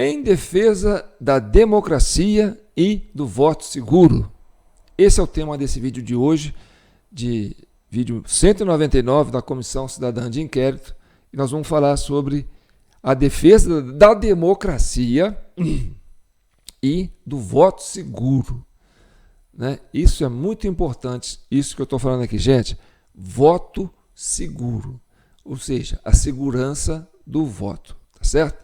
em defesa da democracia e do voto seguro. Esse é o tema desse vídeo de hoje, de vídeo 199 da Comissão Cidadã de Inquérito, e nós vamos falar sobre a defesa da democracia e do voto seguro. Né? Isso é muito importante, isso que eu estou falando aqui, gente, voto seguro, ou seja, a segurança do voto, tá certo?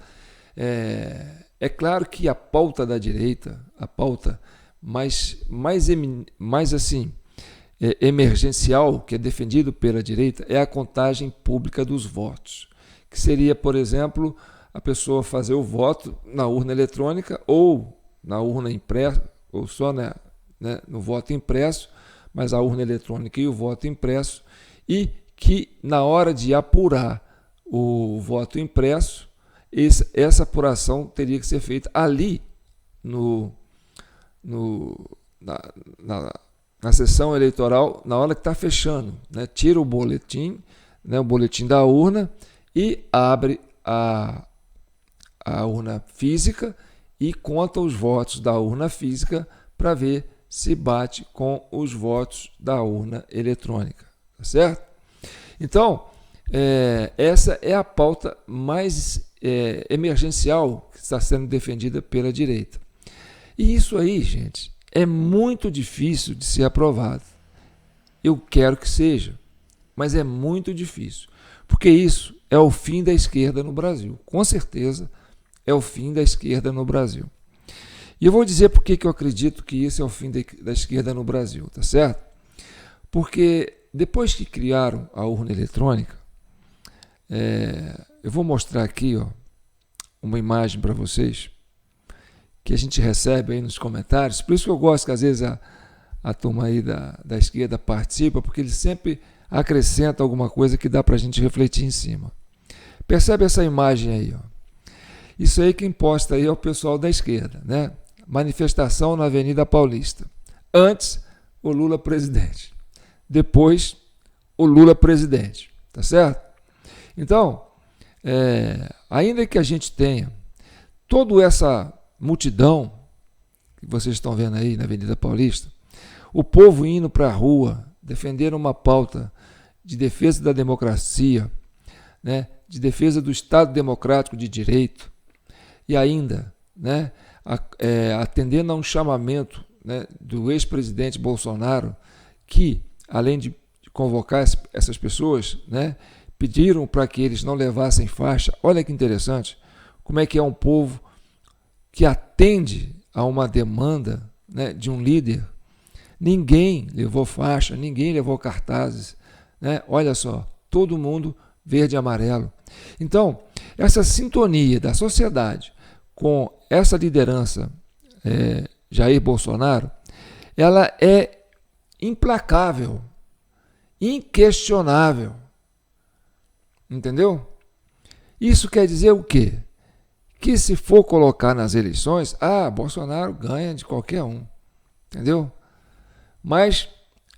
É claro que a pauta da direita, a pauta mais assim, emergencial, que é defendido pela direita, é a contagem pública dos votos, que seria, por exemplo, a pessoa fazer o voto na urna eletrônica ou na urna impressa, ou só no voto impresso, mas a urna eletrônica e o voto impresso, e que na hora de apurar o voto impresso, essa apuração teria que ser feita ali na sessão eleitoral, na hora que está fechando, né? Tira o boletim da urna e abre a urna física e conta os votos da urna física para ver se bate com os votos da urna eletrônica, tá certo? Então, essa é a pauta mais emergencial que está sendo defendida pela direita. E isso aí, gente, é muito difícil de ser aprovado. Eu quero que seja, mas é muito difícil, porque isso é o fim da esquerda no Brasil. Com certeza é o fim da esquerda no Brasil. E eu vou dizer por que eu acredito que isso é o fim da esquerda no Brasil, tá certo? Porque depois que criaram a urna eletrônica, eu vou mostrar aqui, ó, uma imagem para vocês que a gente recebe aí nos comentários. Por isso que eu gosto que às vezes a turma aí da esquerda participa, porque eles sempre acrescentam alguma coisa que dá para a gente refletir em cima. Percebe essa imagem aí, ó? Isso aí quem posta aí é o pessoal da esquerda, né? Manifestação na Avenida Paulista. Antes, o Lula presidente. Depois, o Lula presidente. Tá certo? Então, ainda que a gente tenha toda essa multidão que vocês estão vendo aí na Avenida Paulista, o povo indo para a rua, defender uma pauta de defesa da democracia, né, de defesa do Estado democrático de direito, e ainda, né, atendendo a um chamamento, né, do ex-presidente Bolsonaro, que, além de convocar essas pessoas, né, pediram para que eles não levassem faixa. Olha que interessante, como é que é um povo que atende a uma demanda, né, de um líder. Ninguém levou faixa, ninguém levou cartazes, né? Olha só, todo mundo verde e amarelo. Então, essa sintonia da sociedade com essa liderança Jair Bolsonaro, ela é implacável, inquestionável. Entendeu? Isso quer dizer o quê? Que se for colocar nas eleições, Bolsonaro ganha de qualquer um. Entendeu? Mas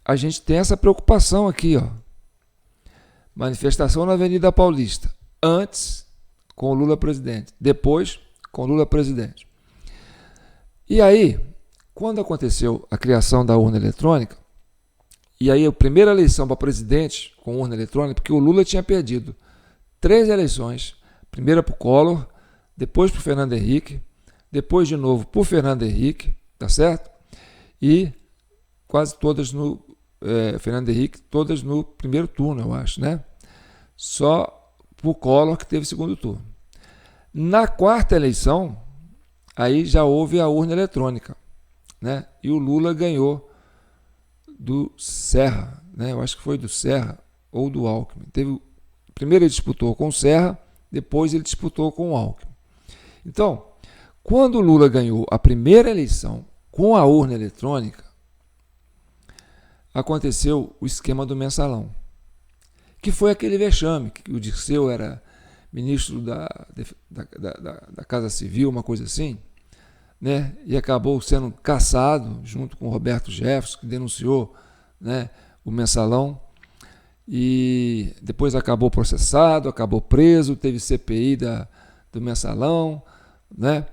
a gente tem essa preocupação aqui, ó. Manifestação na Avenida Paulista. Antes, com o Lula presidente. Depois, com o Lula presidente. E aí, quando aconteceu a criação da urna eletrônica, e aí a primeira eleição para presidente com urna eletrônica, porque o Lula tinha perdido 3 eleições, primeira para o Collor, depois para o Fernando Henrique, depois de novo para o Fernando Henrique, tá certo? E quase todas Fernando Henrique, todas no primeiro turno, eu acho, né? Só para o Collor que teve segundo turno. Na quarta eleição, aí já houve a urna eletrônica, né? E o Lula ganhou do Serra, né? Eu acho que foi do Serra ou do Alckmin. Primeiro ele disputou com o Serra, depois ele disputou com o Alckmin. Então, quando o Lula ganhou a primeira eleição com a urna eletrônica, aconteceu o esquema do mensalão, que foi aquele vexame, que o Dirceu era ministro da Casa Civil, uma coisa assim, né? E acabou sendo cassado junto com o Roberto Jefferson, que denunciou, né, o mensalão, e depois acabou processado, acabou preso, teve CPI do mensalão, né?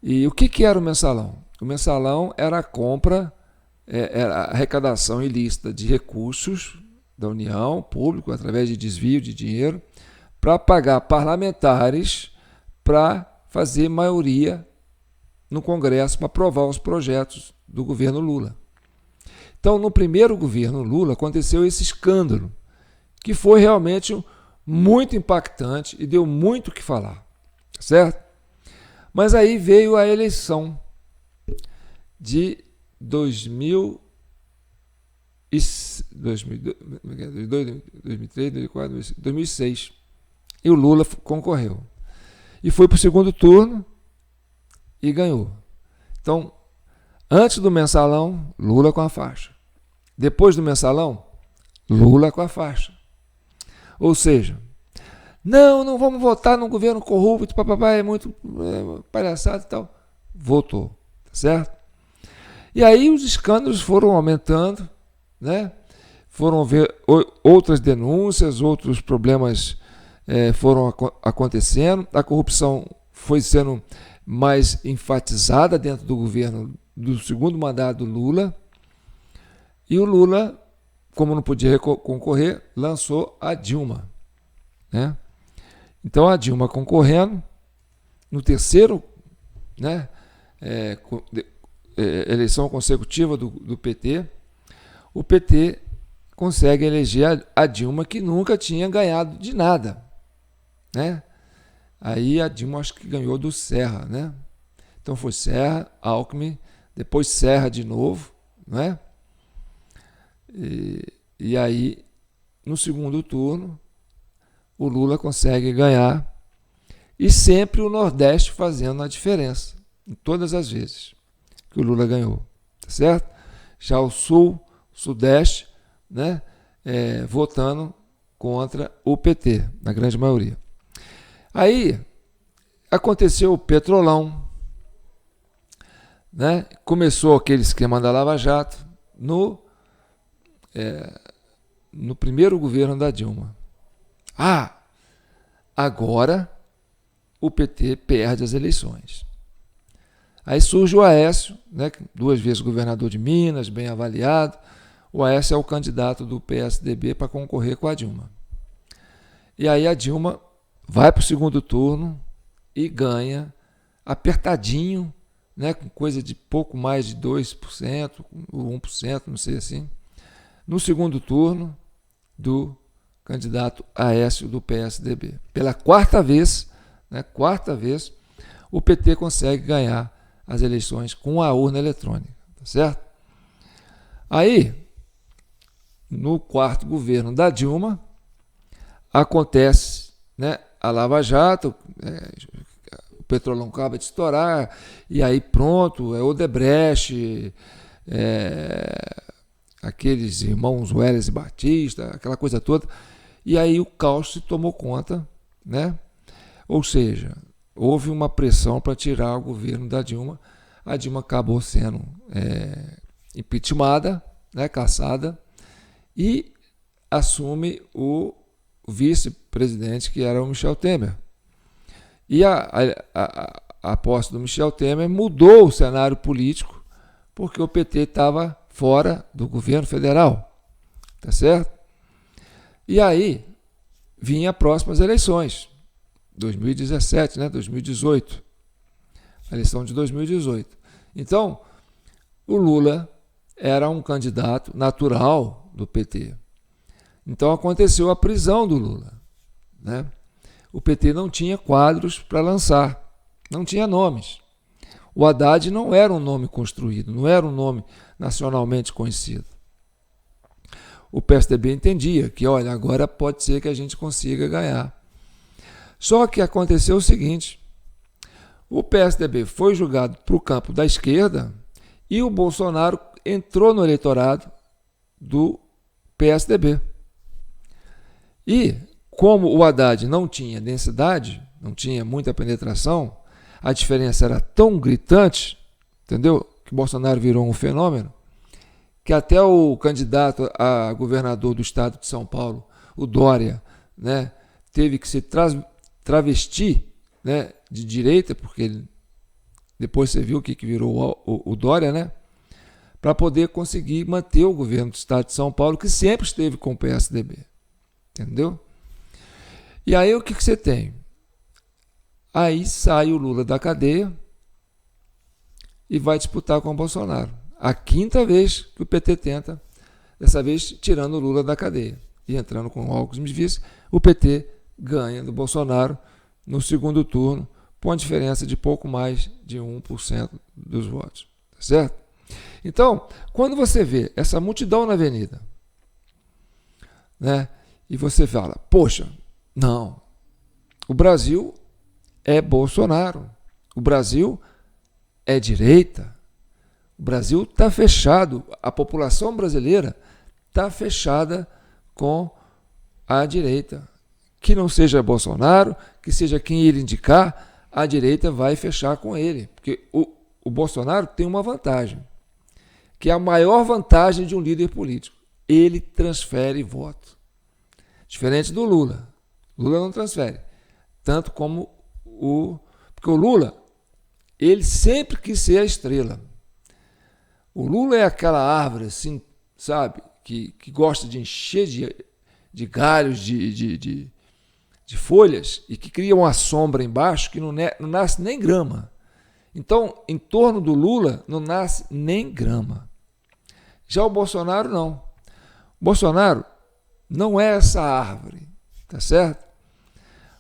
E o que era o mensalão? O mensalão era a compra, era a arrecadação ilícita de recursos da União, público, através de desvio de dinheiro, para pagar parlamentares para fazer maioria no Congresso para aprovar os projetos do governo Lula. Então, no primeiro governo Lula, aconteceu esse escândalo, que foi realmente muito impactante e deu muito o que falar, certo? Mas aí veio a eleição de 2003, 2004, 2006. E o Lula concorreu. E foi para o segundo turno e ganhou. Então, antes do mensalão, Lula com a faixa. Depois do mensalão, Lula com a faixa. Ou seja, não vamos votar num governo corrupto, papapá, é muito palhaçada e tal. Votou, tá certo? E aí os escândalos foram aumentando, né? Foram ver outras denúncias, outros problemas foram acontecendo, a corrupção foi sendo mais enfatizada dentro do governo do segundo mandato do Lula, e o Lula, como não podia concorrer, lançou a Dilma, né? Então a Dilma concorrendo, no terceiro, né, eleição consecutiva do PT, o PT consegue eleger a Dilma, que nunca tinha ganhado de nada, né? Aí a Dilma acho que ganhou do Serra, né? Então foi Serra, Alckmin, depois Serra de novo, né? E aí, no segundo turno, o Lula consegue ganhar, e sempre o Nordeste fazendo a diferença, em todas as vezes que o Lula ganhou, tá certo? Já o Sul, Sudeste, né, votando contra o PT, na grande maioria. Aí aconteceu o Petrolão, né? Começou aquele esquema da Lava Jato no primeiro governo da Dilma. Agora o PT perde as eleições. Aí surge o Aécio, né, 2 vezes governador de Minas, bem avaliado. O Aécio é o candidato do PSDB para concorrer com a Dilma. E aí a Dilma vai para o segundo turno e ganha apertadinho, né, com coisa de pouco mais de 2%, ou 1%, não sei assim, no segundo turno do candidato Aécio do PSDB. Pela quarta vez, o PT consegue ganhar as eleições com a urna eletrônica, tá certo? Aí, no quarto governo da Dilma, acontece, né, a Lava Jato, o Petrolão acaba de estourar, e aí pronto, Odebrecht, aqueles irmãos Welles e Batista, aquela coisa toda, e aí o caos se tomou conta, né? Ou seja, houve uma pressão para tirar o governo da Dilma. A Dilma acabou sendo impeachmentada, né, cassada, e assume o vice-presidente, que era o Michel Temer. E a posse do Michel Temer mudou o cenário político, porque o PT estava fora do governo federal, tá certo? E aí vinha as próximas eleições, 2017, né, 2018, a eleição de 2018. Então, o Lula era um candidato natural do PT. Então aconteceu a prisão do Lula, né? O PT não tinha quadros para lançar, não tinha nomes. O Haddad não era um nome construído, não era um nome nacionalmente conhecido. O PSDB entendia que, olha, agora pode ser que a gente consiga ganhar. Só que aconteceu o seguinte: o PSDB foi jogado para o campo da esquerda e o Bolsonaro entrou no eleitorado do PSDB. E, como o Haddad não tinha densidade, não tinha muita penetração, a diferença era tão gritante, entendeu? Que o Bolsonaro virou um fenômeno, que até o candidato a governador do estado de São Paulo, o Dória, né, teve que se travestir, né, de direita, porque ele depois você viu o que virou o Dória, né? Para poder conseguir manter o governo do estado de São Paulo, que sempre esteve com o PSDB. Entendeu? E aí o que você tem? Aí sai o Lula da cadeia e vai disputar com o Bolsonaro. A quinta vez que o PT tenta, dessa vez tirando o Lula da cadeia e entrando com o Alckmin vice, o PT ganha do Bolsonaro no segundo turno, com uma diferença de pouco mais de 1% dos votos. Tá certo? Então, quando você vê essa multidão na avenida, né, e você fala, poxa, não, o Brasil é Bolsonaro, o Brasil é direita, o Brasil está fechado, a população brasileira está fechada com a direita. Que não seja Bolsonaro, que seja quem ele indicar, a direita vai fechar com ele. Porque o Bolsonaro tem uma vantagem, que é a maior vantagem de um líder político. Ele transfere voto. Diferente do Lula. Lula não transfere. Tanto como porque o Lula, ele sempre quis ser a estrela. O Lula é aquela árvore, assim, sabe, que gosta de encher de galhos, de folhas, e que cria uma sombra embaixo que não nasce nem grama. Então, em torno do Lula, não nasce nem grama. Já o Bolsonaro, não. O Bolsonaro não é essa árvore, tá certo?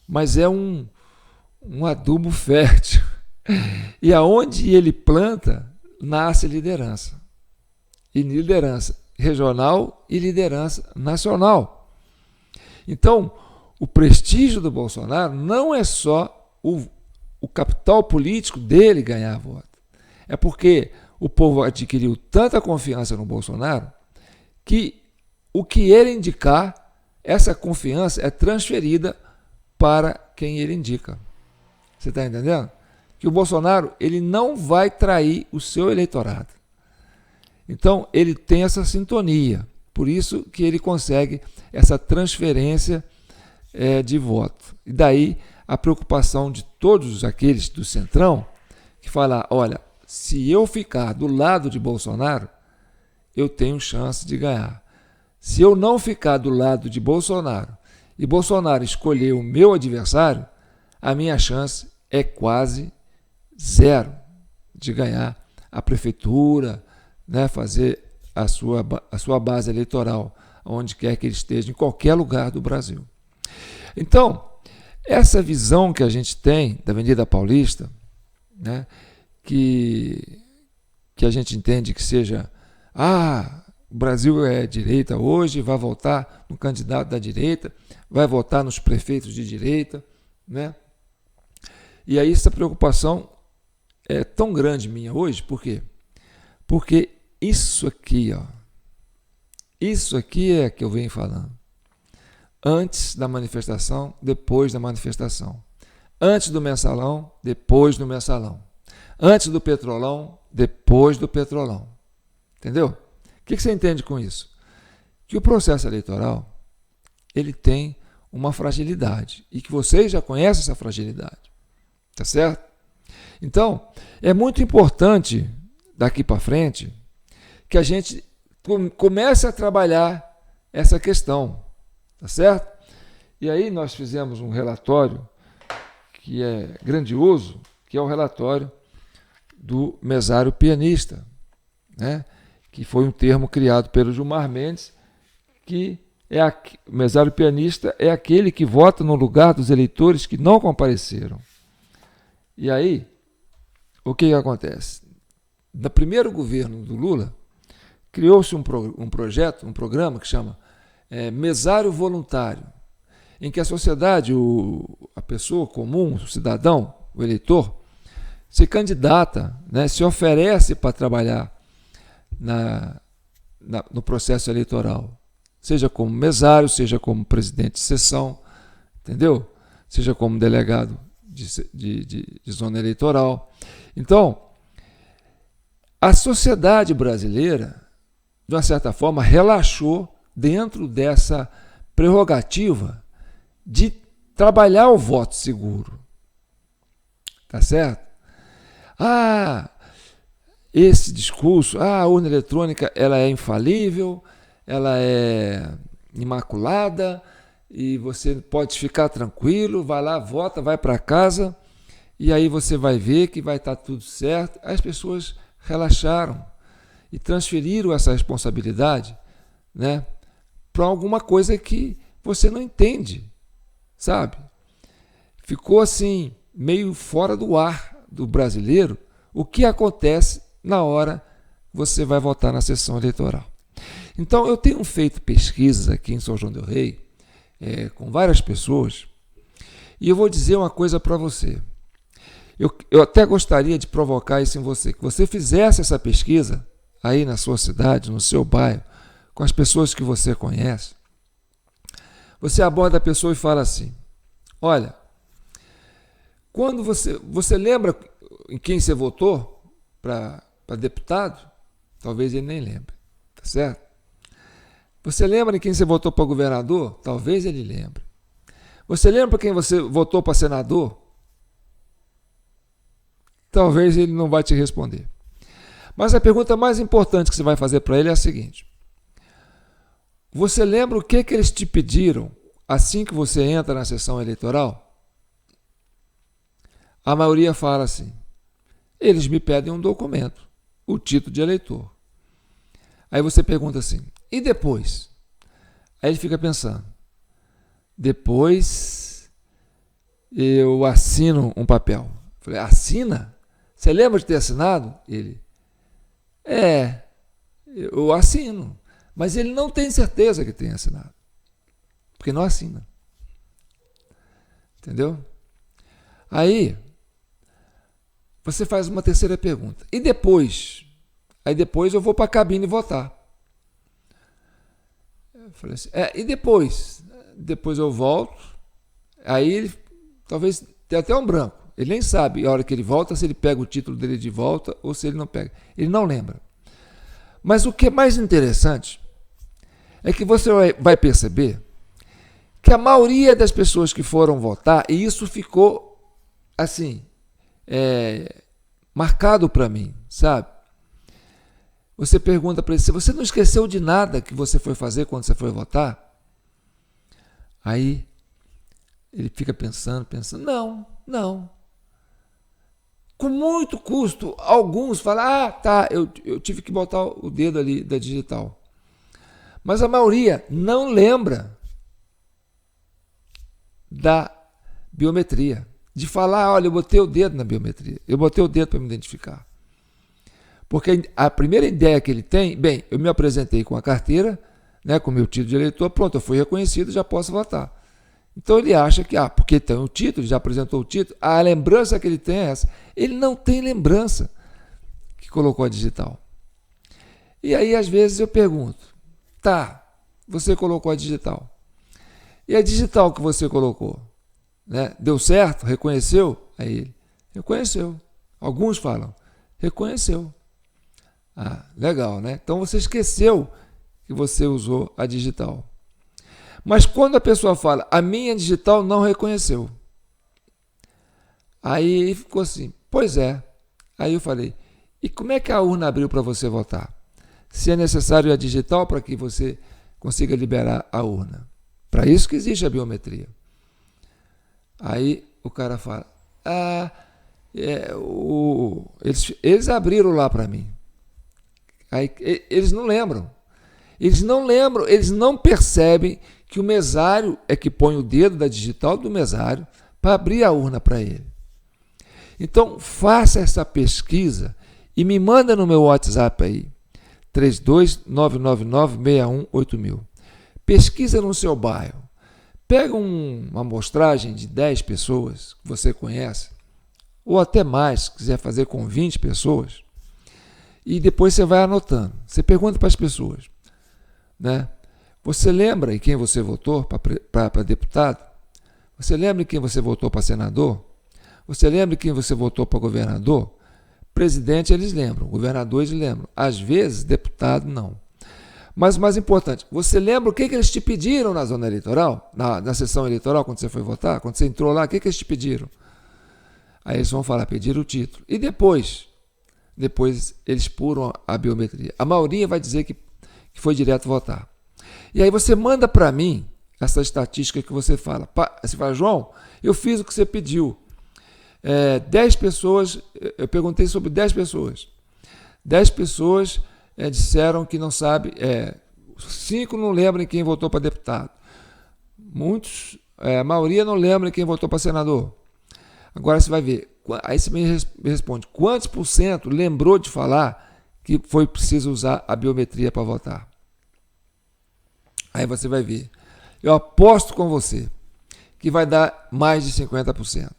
Mas é um adubo fértil. E aonde ele planta, nasce liderança. E liderança regional e liderança nacional. Então, o prestígio do Bolsonaro não é só o capital político dele ganhar voto. É porque o povo adquiriu tanta confiança no Bolsonaro que o que ele indicar, essa confiança é transferida para quem ele indica. Você está entendendo? Que o Bolsonaro ele não vai trair o seu eleitorado. Então, ele tem essa sintonia. Por isso que ele consegue essa transferência de voto. E daí a preocupação de todos aqueles do Centrão que falam, olha, se eu ficar do lado de Bolsonaro, eu tenho chance de ganhar. Se eu não ficar do lado de Bolsonaro e Bolsonaro escolher o meu adversário, a minha chance é quase zero de ganhar a prefeitura, né, fazer a sua base eleitoral, onde quer que ele esteja, em qualquer lugar do Brasil. Então, essa visão que a gente tem da Avenida Paulista, né, que a gente entende que seja, o Brasil é direita hoje, vai votar no candidato da direita, vai votar nos prefeitos de direita, né? E aí essa preocupação é tão grande minha hoje, por quê? Porque isso aqui é que eu venho falando. Antes da manifestação, depois da manifestação. Antes do mensalão, depois do mensalão. Antes do petrolão, depois do petrolão. Entendeu? O que você entende com isso? Que o processo eleitoral ele tem uma fragilidade e que vocês já conhecem essa fragilidade. Tá certo? Então, é muito importante daqui para frente que a gente comece a trabalhar essa questão. Tá certo? E aí nós fizemos um relatório que é grandioso, que é o relatório do mesário pianista, né? Que foi um termo criado pelo Gilmar Mendes, que o mesário pianista é aquele que vota no lugar dos eleitores que não compareceram. E aí, o que acontece? No primeiro governo do Lula, criou-se um programa que chama mesário voluntário, em que a sociedade, a pessoa comum, o cidadão, o eleitor, se candidata, né, se oferece para trabalhar no processo eleitoral, seja como mesário, seja como presidente de sessão, entendeu? Seja como delegado de zona eleitoral. Então, a sociedade brasileira, de uma certa forma, relaxou dentro dessa prerrogativa de trabalhar o voto seguro. Tá certo? Ah, esse discurso, a urna eletrônica ela é infalível, ela é imaculada e você pode ficar tranquilo, vai lá, vota, vai para casa e aí você vai ver que vai estar tudo certo. As pessoas relaxaram e transferiram essa responsabilidade, né, para alguma coisa que você não entende, sabe? Ficou assim, meio fora do ar do brasileiro o que acontece na hora que você vai votar na sessão eleitoral. Então, eu tenho feito pesquisas aqui em São João del Rei, com várias pessoas, e eu vou dizer uma coisa para você. Eu até gostaria de provocar isso em você, que você fizesse essa pesquisa aí na sua cidade, no seu bairro, com as pessoas que você conhece. Você aborda a pessoa e fala assim: olha, quando você lembra em quem você votou para deputado? Talvez ele nem lembre, tá certo? Você lembra em quem você votou para governador? Talvez ele lembre. Você lembra quem você votou para senador? Talvez ele não vai te responder. Mas a pergunta mais importante que você vai fazer para ele é a seguinte: você lembra o que eles te pediram assim que você entra na sessão eleitoral? A maioria fala assim: eles me pedem um documento, o título de eleitor. Aí você pergunta assim: e depois? Aí ele fica pensando: depois eu assino um papel. Falei: assina? Você lembra de ter assinado? Ele: eu assino. Mas ele não tem certeza que tem assinado, porque não assina. Entendeu? Aí você faz uma terceira pergunta: e depois? Aí depois eu vou para a cabine votar. Eu falei assim: e depois? Depois eu volto. Aí ele talvez tenha até um branco. Ele nem sabe a hora que ele volta se ele pega o título dele de volta ou se ele não pega. Ele não lembra. Mas o que é mais interessante é que você vai perceber que a maioria das pessoas que foram votar, e isso ficou assim, marcado para mim, sabe? Você pergunta para ele: se você não esqueceu de nada que você foi fazer quando você foi votar? Aí ele fica pensando, não. Com muito custo, alguns falam: tá, eu tive que botar o dedo ali da digital. Mas a maioria não lembra da biometria. De falar: olha, eu botei o dedo na biometria, eu botei o dedo para me identificar. Porque a primeira ideia que ele tem: bem, eu me apresentei com a carteira, né, com o meu título de eleitor, pronto, eu fui reconhecido, já posso votar. Então ele acha que, porque tem o título, já apresentou o título, a lembrança que ele tem é essa. Ele não tem lembrança que colocou a digital. E aí, às vezes, eu pergunto: tá, você colocou a digital. E a digital que você colocou, né, deu certo? Reconheceu? Aí ele: reconheceu. Alguns falam: reconheceu. Legal, né? Então você esqueceu que você usou a digital. Mas quando a pessoa fala: a minha digital não reconheceu. Aí ficou assim: pois é. Aí eu falei: e como é que a urna abriu para você votar? Se é necessário a digital para que você consiga liberar a urna. Para isso que existe a biometria. Aí o cara fala: eles abriram lá para mim. Aí eles não lembram. Eles não percebem que o mesário é que põe o dedo da digital do mesário para abrir a urna para ele. Então, faça essa pesquisa e me manda no meu WhatsApp aí, 32999618000. Pesquisa no seu bairro. Pega uma amostragem de 10 pessoas que você conhece, ou até mais, se quiser fazer com 20 pessoas, e depois você vai anotando. Você pergunta para as pessoas, né? Você lembra em quem você votou para deputado? Você lembra em quem você votou para senador? Você lembra em quem você votou para governador? Presidente eles lembram, governador eles lembram. Às vezes, deputado não. Mas o mais importante, você lembra o que eles te pediram na zona eleitoral? Na sessão eleitoral, quando você foi votar? Quando você entrou lá, o que eles te pediram? Aí eles vão falar, pedir o título. E depois eles puram a biometria. A maioria vai dizer que foi direto votar. E aí você manda para mim essa estatística que você fala. Você fala, João, eu fiz o que você pediu. 10 pessoas, eu perguntei sobre 10 pessoas. 10 pessoas disseram que não sabe, 5 não lembram quem votou para deputado. Muitos, a maioria não lembra quem votou para senador. Agora você vai ver, aí você me responde, quantos por cento lembrou de falar que foi preciso usar a biometria para votar? Aí você vai ver. Eu aposto com você que vai dar mais de 50%.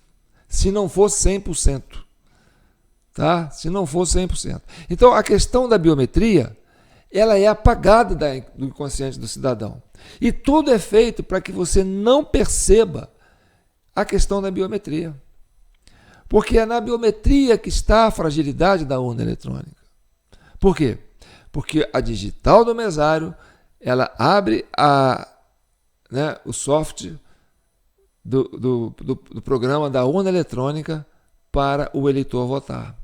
Se não for 100%. Tá? Se não for 100%. Então, a questão da biometria, ela é apagada do inconsciente do cidadão. E tudo é feito para que você não perceba a questão da biometria. Porque é na biometria que está a fragilidade da urna eletrônica. Por quê? Porque a digital do mesário, ela abre o software do programa da urna eletrônica para o eleitor votar.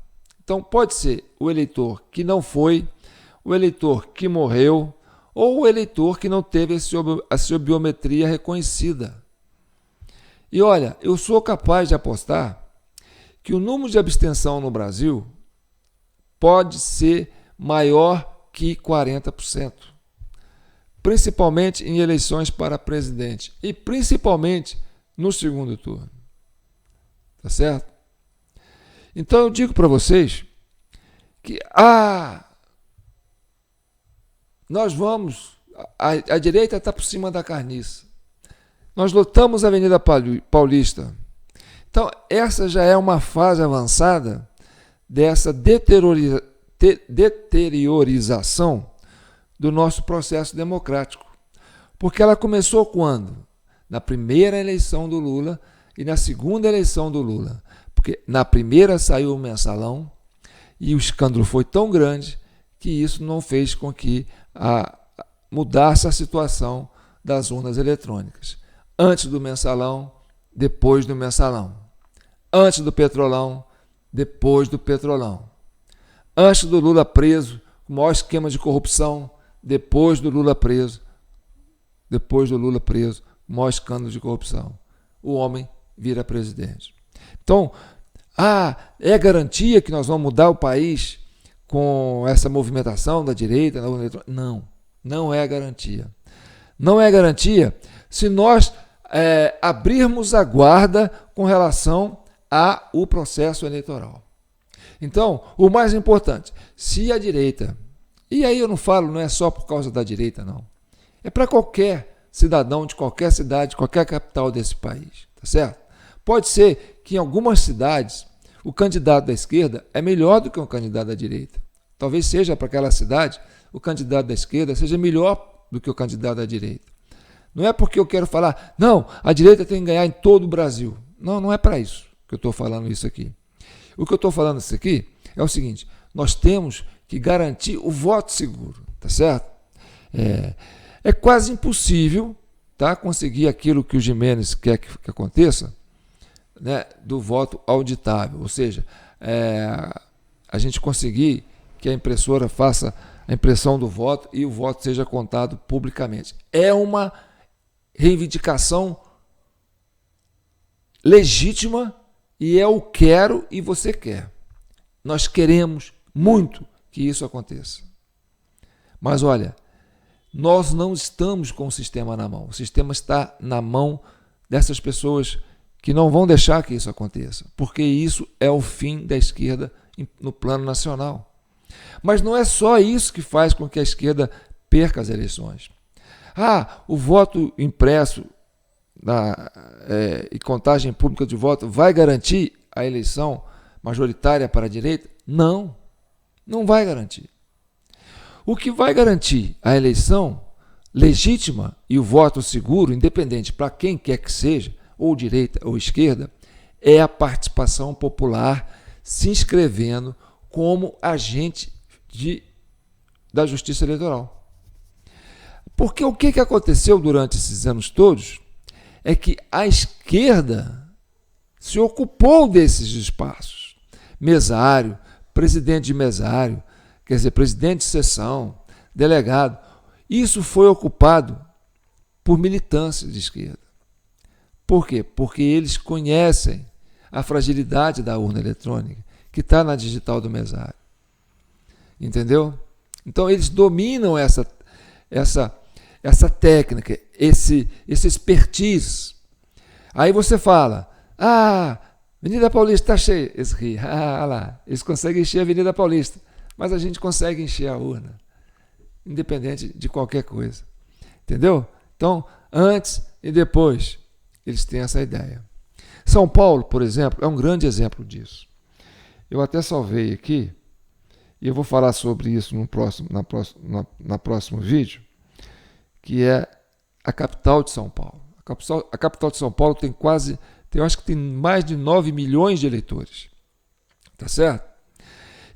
Então, pode ser o eleitor que não foi, o eleitor que morreu, ou o eleitor que não teve a sua biometria reconhecida. E olha, eu sou capaz de apostar que o número de abstenção no Brasil pode ser maior que 40%. Principalmente em eleições para presidente e principalmente no segundo turno. Tá certo? Então eu digo para vocês que nós vamos, a direita está por cima da carniça. Nós lotamos a Avenida Paulista. Então essa já é uma fase avançada dessa deteriorização do nosso processo democrático. Porque ela começou quando? Na primeira eleição do Lula e na segunda eleição do Lula. Porque na primeira saiu o mensalão e o escândalo foi tão grande que isso não fez com que mudasse a situação das urnas eletrônicas. Antes do mensalão, depois do mensalão. Antes do petrolão, depois do petrolão. Antes do Lula preso, o maior esquema de corrupção, depois do Lula preso, o maior escândalo de corrupção. O homem vira presidente. Então, é garantia que nós vamos mudar o país com essa movimentação da direita? Não, não é garantia. Não é garantia se nós abrirmos a guarda com relação ao processo eleitoral. Então, o mais importante, se a direita, e aí eu não falo, não é só por causa da direita, não. É para qualquer cidadão de qualquer cidade, de qualquer capital desse país, tá certo? Pode ser que em algumas cidades o candidato da esquerda é melhor do que um candidato da direita. Talvez seja para aquela cidade o candidato da esquerda seja melhor do que o candidato da direita. Não é porque eu quero falar, não, a direita tem que ganhar em todo o Brasil. Não, não é para isso que eu estou falando isso aqui. O que eu estou falando isso aqui é o seguinte, nós temos que garantir o voto seguro, tá certo? É quase impossível, tá, conseguir aquilo que o Gimenez quer que aconteça, né, do voto auditável, ou seja, a gente conseguir que a impressora faça a impressão do voto e o voto seja contado publicamente. É uma reivindicação legítima e eu quero e você quer. Nós queremos muito que isso aconteça. Mas olha, nós não estamos com o sistema na mão. O sistema está na mão dessas pessoas que não vão deixar que isso aconteça, porque isso é o fim da esquerda no plano nacional. Mas não é só isso que faz com que a esquerda perca as eleições. O voto impresso e contagem pública de voto vai garantir a eleição majoritária para a direita? Não, não vai garantir. O que vai garantir a eleição legítima e o voto seguro, independente para quem quer que seja, ou direita ou esquerda, é a participação popular se inscrevendo como agente da justiça eleitoral. Porque o que aconteceu durante esses anos todos é que a esquerda se ocupou desses espaços. Mesário, presidente de mesário, quer dizer, presidente de sessão, delegado. Isso foi ocupado por militância de esquerda. Por quê? Porque eles conhecem a fragilidade da urna eletrônica, que está na digital do mesário. Entendeu? Então, eles dominam essa técnica, esse expertise. Aí você fala, Avenida Paulista está cheia. Eles riem, lá, eles conseguem encher a Avenida Paulista, mas a gente consegue encher a urna, independente de qualquer coisa. Entendeu? Então, antes e depois, eles têm essa ideia. São Paulo, por exemplo, é um grande exemplo disso. Eu até salvei aqui, e eu vou falar sobre isso no próximo vídeo, que é a capital de São Paulo. A capital de São Paulo eu acho que tem mais de 9 milhões de eleitores. Tá certo?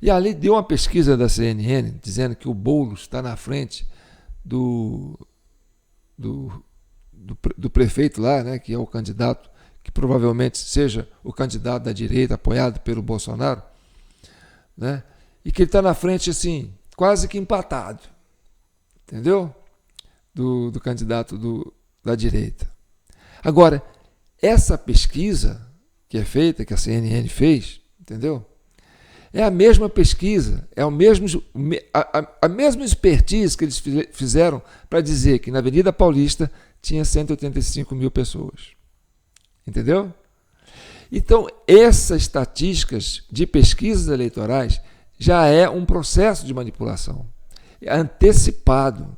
E ali deu uma pesquisa da CNN dizendo que o Boulos está na frente do prefeito lá, né, que é o candidato, que provavelmente seja o candidato da direita apoiado pelo Bolsonaro, né, e que ele está na frente assim, quase que empatado, entendeu? Do candidato da direita. Agora, essa pesquisa que é feita, que a CNN fez, entendeu? É a mesma pesquisa, é a mesma expertise que eles fizeram para dizer que na Avenida Paulista tinha 185 mil pessoas. Entendeu? Então, essas estatísticas de pesquisas eleitorais já é um processo de manipulação, é antecipado.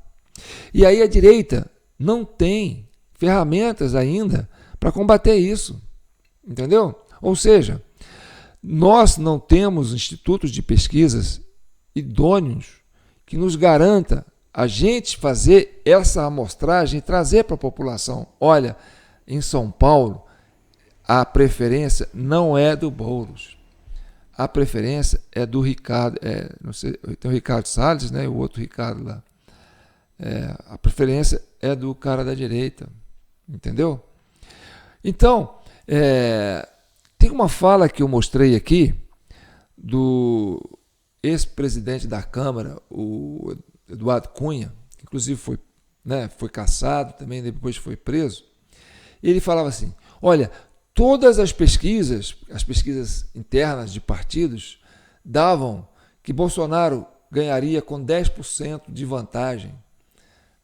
E aí a direita não tem ferramentas ainda para combater isso. Entendeu? Ou seja, nós não temos institutos de pesquisas idôneos que nos garanta a gente fazer essa amostragem e trazer para a população. Olha, em São Paulo, a preferência não é do Boulos. A preferência é do Ricardo. Não sei, tem o Ricardo Salles, né, e o outro Ricardo lá. A preferência é do cara da direita. Entendeu? Então, tem uma fala que eu mostrei aqui do ex-presidente da Câmara, o Eduardo Cunha, que inclusive foi cassado, também depois foi preso. Ele falava assim, olha, todas as pesquisas internas de partidos, davam que Bolsonaro ganharia com 10% de vantagem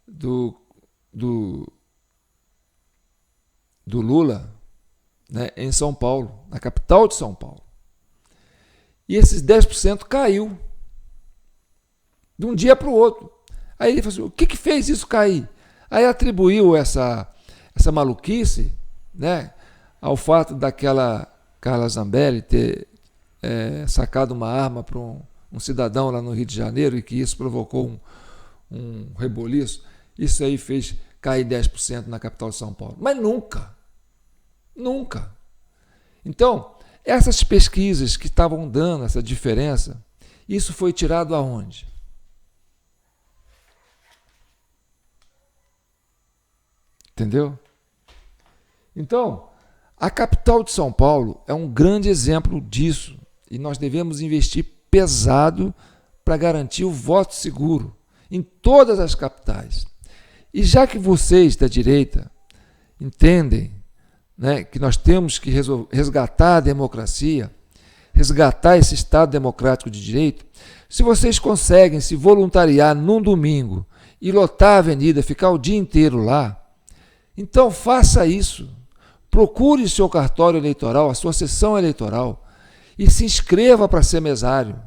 do Lula, né, em São Paulo, na capital de São Paulo. E esses 10% caiu de um dia para o outro. Aí ele falou assim, o que fez isso cair? Aí atribuiu essa maluquice, né, ao fato daquela Carla Zambelli ter sacado uma arma para um cidadão lá no Rio de Janeiro e que isso provocou um reboliço. Isso aí fez cair 10% na capital de São Paulo. Mas nunca. Então, essas pesquisas que estavam dando essa diferença, isso foi tirado aonde? Entendeu? Então, a capital de São Paulo é um grande exemplo disso e nós devemos investir pesado para garantir o voto seguro em todas as capitais. E já que vocês da direita entendem, né, que nós temos que resgatar a democracia, resgatar esse Estado democrático de direito, se vocês conseguem se voluntariar num domingo e lotar a avenida, ficar o dia inteiro lá, então faça isso. Procure o seu cartório eleitoral, a sua sessão eleitoral e se inscreva para ser mesário.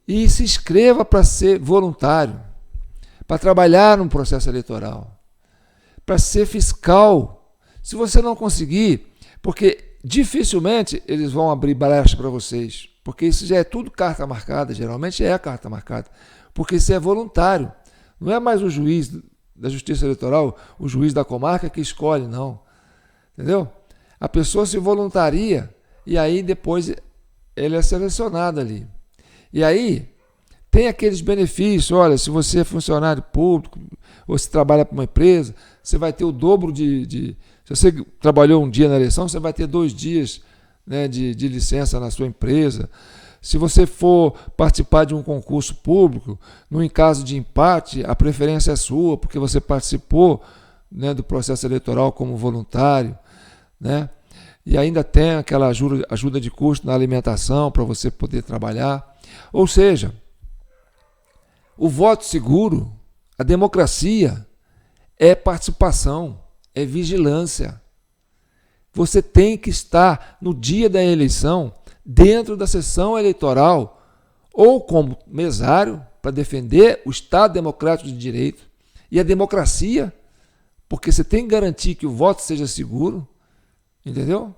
E se inscreva para ser voluntário, para trabalhar no processo eleitoral, para ser fiscal. Se você não conseguir, porque dificilmente eles vão abrir brecha para vocês, porque isso já é tudo carta marcada, geralmente é carta marcada, porque isso é voluntário. Não é mais o juiz da Justiça Eleitoral, o juiz da comarca que escolhe, não. Entendeu? A pessoa se voluntaria e aí depois ele é selecionado ali. E aí tem aqueles benefícios. Olha, se você é funcionário público ou se trabalha para uma empresa, você vai ter o dobro se você trabalhou um dia na eleição, você vai ter 2 dias, né, de licença na sua empresa. Se você for participar de um concurso público, em caso de empate, a preferência é sua, porque você participou, né, do processo eleitoral como voluntário, né? E ainda tem aquela ajuda de custo na alimentação para você poder trabalhar. Ou seja, o voto seguro, a democracia, é participação, é vigilância. Você tem que estar no dia da eleição, dentro da sessão eleitoral, ou como mesário, para defender o Estado Democrático de Direito e a democracia, porque você tem que garantir que o voto seja seguro, entendeu?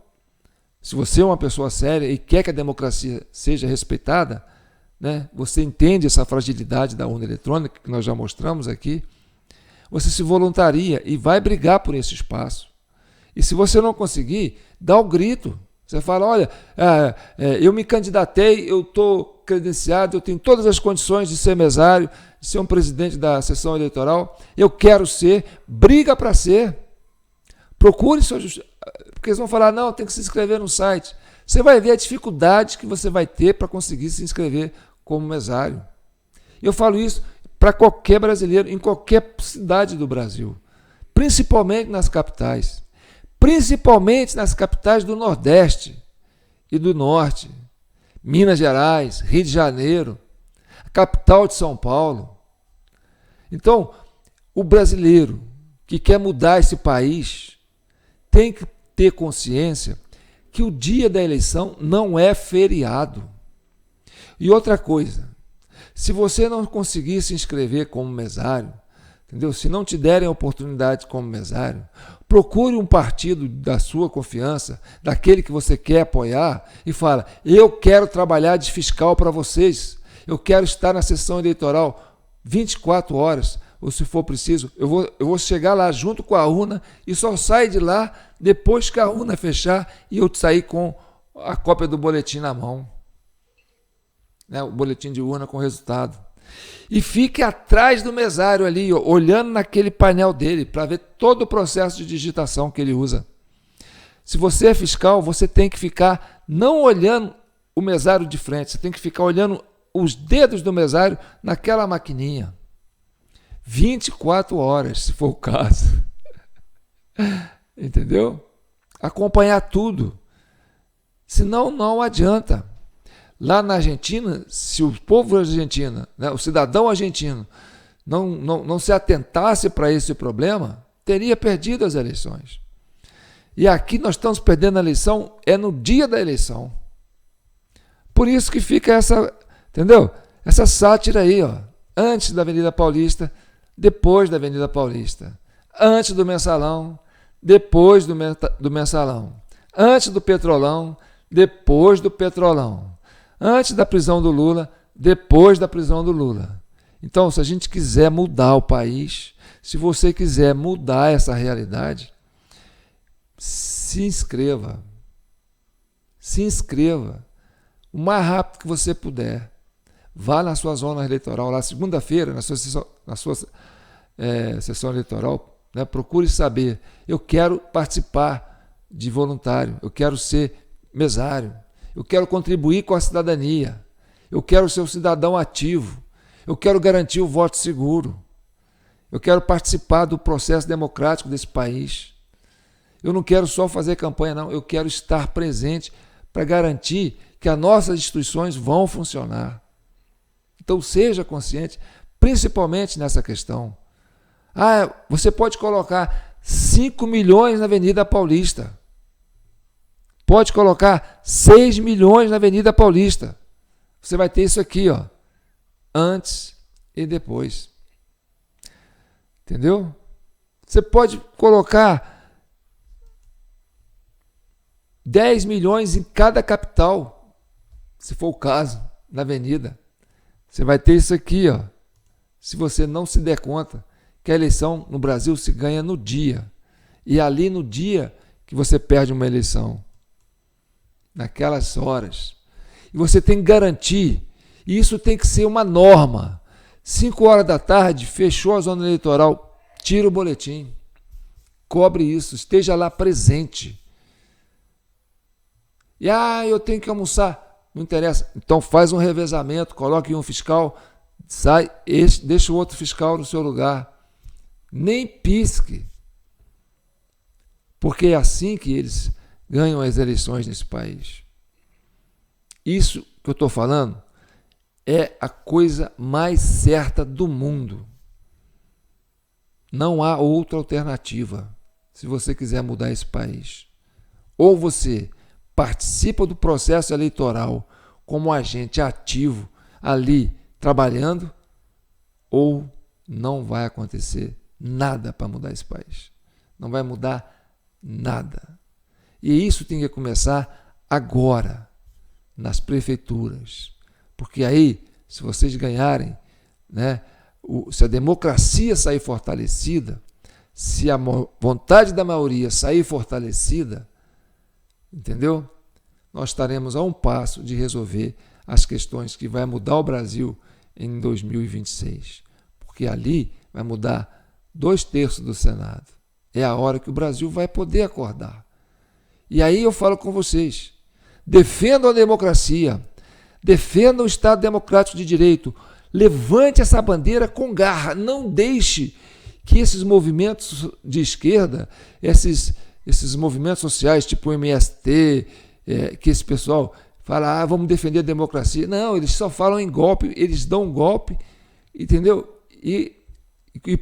Se você é uma pessoa séria e quer que a democracia seja respeitada, né, você entende essa fragilidade da urna eletrônica, que nós já mostramos aqui, você se voluntaria e vai brigar por esse espaço. E se você não conseguir, dá o grito. Você fala, olha, eu me candidatei, eu estou credenciado, eu tenho todas as condições de ser mesário, de ser um presidente da sessão eleitoral, eu quero ser, briga para ser. Procure sua justiça, porque eles vão falar, não, tem que se inscrever no site. Você vai ver a dificuldade que você vai ter para conseguir se inscrever como mesário. Eu falo isso para qualquer brasileiro, em qualquer cidade do Brasil, principalmente nas capitais. Principalmente nas capitais do Nordeste e do Norte, Minas Gerais, Rio de Janeiro, a capital de São Paulo. Então, o brasileiro que quer mudar esse país tem que ter consciência que o dia da eleição não é feriado. E outra coisa, se você não conseguir se inscrever como mesário, entendeu? Se não te derem a oportunidade como mesário, procure um partido da sua confiança, daquele que você quer apoiar, e fala, eu quero trabalhar de fiscal para vocês, eu quero estar na sessão eleitoral 24 horas, ou se for preciso, eu vou chegar lá junto com a urna e só saio de lá depois que a urna fechar e eu sair com a cópia do boletim na mão, né? O boletim de urna com o resultado. E fique atrás do mesário ali, olhando naquele painel dele, para ver todo o processo de digitação que ele usa. Se você é fiscal, você tem que ficar não olhando o mesário de frente, você tem que ficar olhando os dedos do mesário naquela maquininha. 24 horas, se for o caso. Entendeu? Acompanhar tudo. Senão, não adianta. Lá na Argentina, se o povo argentino, né, o cidadão argentino, não se atentasse para esse problema, teria perdido as eleições. E aqui nós estamos perdendo a eleição, é no dia da eleição. Por isso que fica essa, entendeu? Essa sátira aí, ó. Antes da Avenida Paulista, depois da Avenida Paulista. Antes do Mensalão, depois do Mensalão. Antes do Petrolão, depois do Petrolão. Antes da prisão do Lula, depois da prisão do Lula. Então, se a gente quiser mudar o país, se você quiser mudar essa realidade, se inscreva. Se inscreva o mais rápido que você puder. Vá na sua zona eleitoral, lá segunda-feira, na sua sessão eleitoral, né, procure saber, eu quero participar de voluntário, eu quero ser mesário, eu quero contribuir com a cidadania, eu quero ser um cidadão ativo, eu quero garantir o voto seguro, eu quero participar do processo democrático desse país. Eu não quero só fazer campanha, não, eu quero estar presente para garantir que as nossas instituições vão funcionar. Então seja consciente, principalmente nessa questão. Você pode colocar 5 milhões na Avenida Paulista. Pode colocar 6 milhões na Avenida Paulista. Você vai ter isso aqui, ó, antes e depois. Entendeu? Você pode colocar 10 milhões em cada capital, se for o caso, na avenida. Você vai ter isso aqui, ó. Se você não se der conta que a eleição no Brasil se ganha no dia. E é ali no dia que você perde uma eleição. Naquelas horas. E você tem que garantir E isso tem que ser uma norma. 5 horas da tarde, fechou a zona eleitoral, tira o boletim. Cobre isso, esteja lá presente. E eu tenho que almoçar. Não interessa. Então faz um revezamento, coloque um fiscal, sai, deixa o outro fiscal no seu lugar. Nem pisque. Porque é assim que eles ganham as eleições nesse país. Isso que eu estou falando é a coisa mais certa do mundo. Não há outra alternativa se você quiser mudar esse país. Ou você participa do processo eleitoral como agente ativo ali trabalhando, ou não vai acontecer nada para mudar esse país. Não vai mudar nada. E isso tem que começar agora, nas prefeituras. Porque aí, se vocês ganharem, né, se a democracia sair fortalecida, se a vontade da maioria sair fortalecida, entendeu? Nós estaremos a um passo de resolver as questões que vai mudar o Brasil em 2026. Porque ali vai mudar 2/3 do Senado. É a hora que o Brasil vai poder acordar. E aí eu falo com vocês, defendam a democracia, defendam o Estado Democrático de Direito, levante essa bandeira com garra, não deixe que esses movimentos de esquerda, esses movimentos sociais tipo o MST, que esse pessoal fala, vamos defender a democracia. Não, eles só falam em golpe, eles dão um golpe, entendeu? E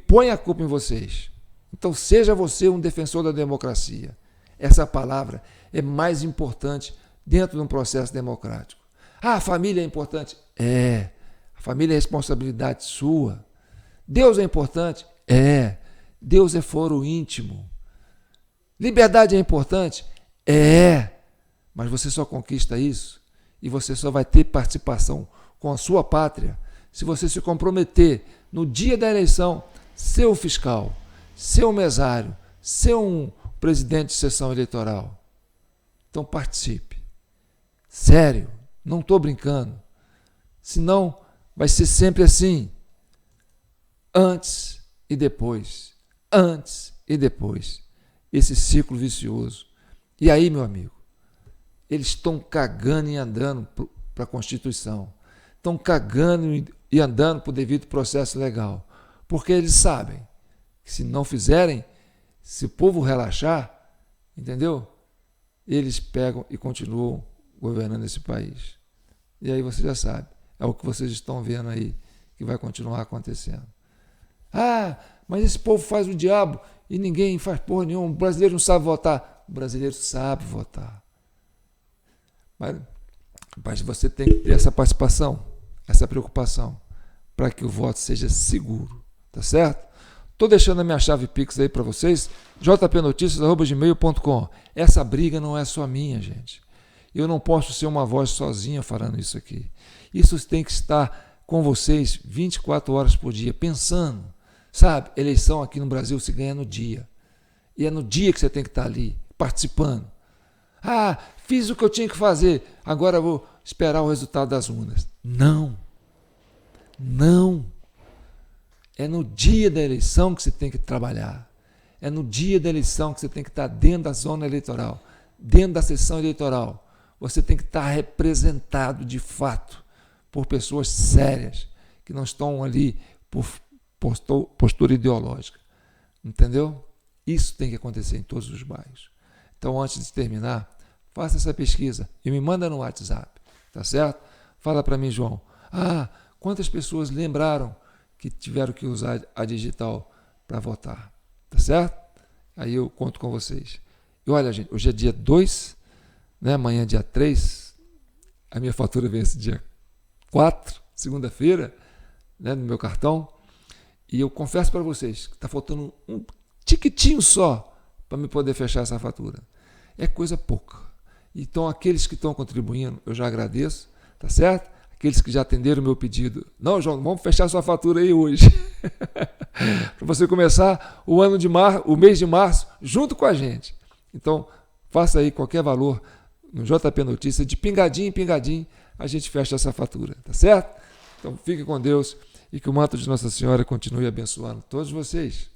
põe a culpa em vocês. Então seja você um defensor da democracia. Essa palavra é mais importante dentro de um processo democrático. A família é importante? É. A família é responsabilidade sua. Deus é importante? É. Deus é foro íntimo. Liberdade é importante? É. Mas você só conquista isso e você só vai ter participação com a sua pátria se você se comprometer no dia da eleição, ser o fiscal, ser um mesário, ser um presidente de sessão eleitoral. Então participe. Sério, não estou brincando. Senão vai ser sempre assim. Antes e depois. Antes e depois. Esse ciclo vicioso. E aí, meu amigo, eles estão cagando e andando para a Constituição. Estão cagando e andando para o devido processo legal. Porque eles sabem que se não fizerem, se o povo relaxar, entendeu? Eles pegam e continuam governando esse país. E aí você já sabe, é o que vocês estão vendo aí, que vai continuar acontecendo. Mas esse povo faz o diabo e ninguém faz porra nenhuma, o brasileiro não sabe votar. O brasileiro sabe votar. Mas você tem que ter essa participação, essa preocupação, para que o voto seja seguro, tá certo? Estou deixando a minha chave Pix aí para vocês, jpnoticias@gmail.com. Essa briga não é só minha, gente. Eu não posso ser uma voz sozinha falando isso aqui. Isso tem que estar com vocês 24 horas por dia, pensando. Sabe, eleição aqui no Brasil se ganha no dia. E é no dia que você tem que estar ali, participando. Fiz o que eu tinha que fazer, agora eu vou esperar o resultado das urnas. Não. É no dia da eleição que você tem que trabalhar. É no dia da eleição que você tem que estar dentro da zona eleitoral, dentro da sessão eleitoral. Você tem que estar representado de fato por pessoas sérias, que não estão ali por postura ideológica. Entendeu? Isso tem que acontecer em todos os bairros. Então, antes de terminar, faça essa pesquisa e me manda no WhatsApp, tá certo? Fala para mim, João. Quantas pessoas lembraram que tiveram que usar a digital para votar, tá certo? Aí eu conto com vocês. E olha, gente, hoje é dia 2, né? Amanhã é dia 3, a minha fatura vence dia 4, segunda-feira, né, no meu cartão, e eu confesso para vocês que está faltando um tiquitinho só para me poder fechar essa fatura. É coisa pouca. Então, aqueles que estão contribuindo, eu já agradeço, tá certo? Aqueles que já atenderam o meu pedido. Não, João, vamos fechar sua fatura aí hoje. Para você começar o mês de março, junto com a gente. Então, faça aí qualquer valor no JP Notícias, de pingadinho em pingadinho, a gente fecha essa fatura, tá certo? Então fique com Deus e que o manto de Nossa Senhora continue abençoando todos vocês.